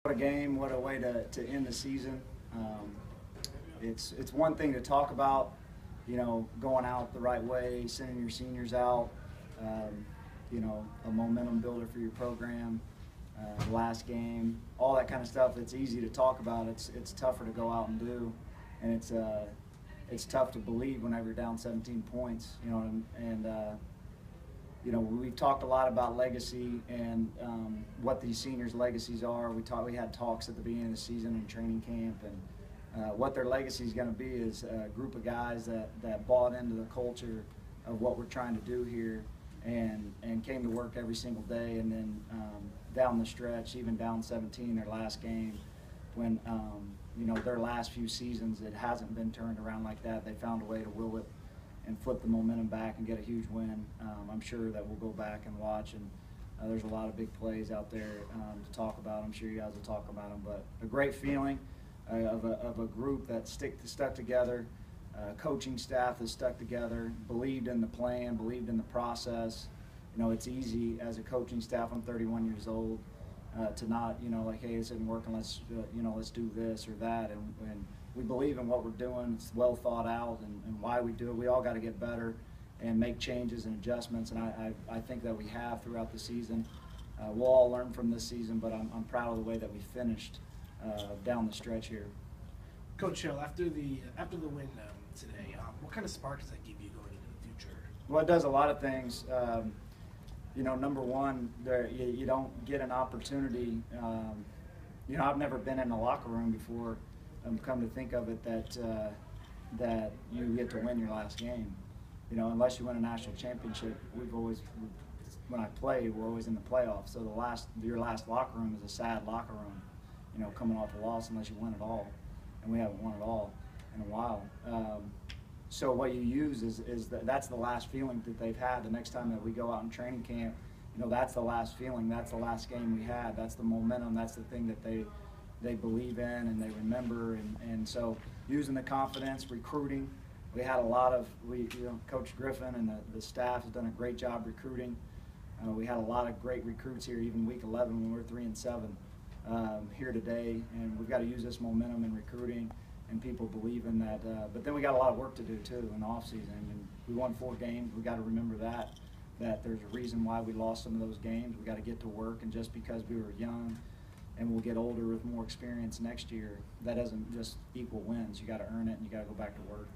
What a game, what a way to end the season. It's one thing to talk about, going out the right way, sending your seniors out, a momentum builder for your program, last game, all that kind of stuff. It's easy to talk about. It's tougher to go out and do, and it's tough to believe whenever you're down 17 points, we've talked a lot about legacy and what these seniors' legacies are. We had talks at the beginning of the season in training camp, and what their legacy is going to be is a group of guys that bought into the culture of what we're trying to do here and came to work every single day. And then down the stretch, even down 17, their last game, when their last few seasons, it hasn't been turned around like that. They found a way to will it and flip the momentum back and get a huge win. I'm sure that we'll go back and watch, and there's a lot of big plays out there to talk about. I'm sure you guys will talk about them, but a great feeling of a group that stuck together, coaching staff that stuck together, believed in the plan, believed in the process. It's easy as a coaching staff. I'm 31 years old. To not, hey, this isn't working, let's do this or that. And we believe in what we're doing. It's well thought out and why we do it. We all got to get better and make changes and adjustments, and I think that we have throughout the season. We'll all learn from this season, but I'm proud of the way that we finished down the stretch here. Coach Hill, after the win today, what kind of spark does that give you going into the future? Well, it does a lot of things. Number one, you don't get an opportunity. I've never been in a locker room before. Come to think of it, that you get to win your last game. Unless you win a national championship, when I played, we're always in the playoffs. So your last locker room is a sad locker room. Coming off a loss unless you win it all, and we haven't won it all in a while. So what you use is that's the last feeling that they've had. The next time that we go out in training camp, that's the last feeling. That's the last game we had. That's the momentum. That's the thing that they believe in and they remember. And so using the confidence, recruiting. We had a lot of Coach Griffin and the staff has done a great job recruiting. We had a lot of great recruits here, even week 11 when we were 3-7 here today. And we've got to use this momentum in recruiting and people believe in that. But then we got a lot of work to do too in the off season. And we won 4 games. We got to remember that there's a reason why we lost some of those games. We got to get to work, and just because we were young and we'll get older with more experience next year, that doesn't just equal wins. You got to earn it, and you got to go back to work.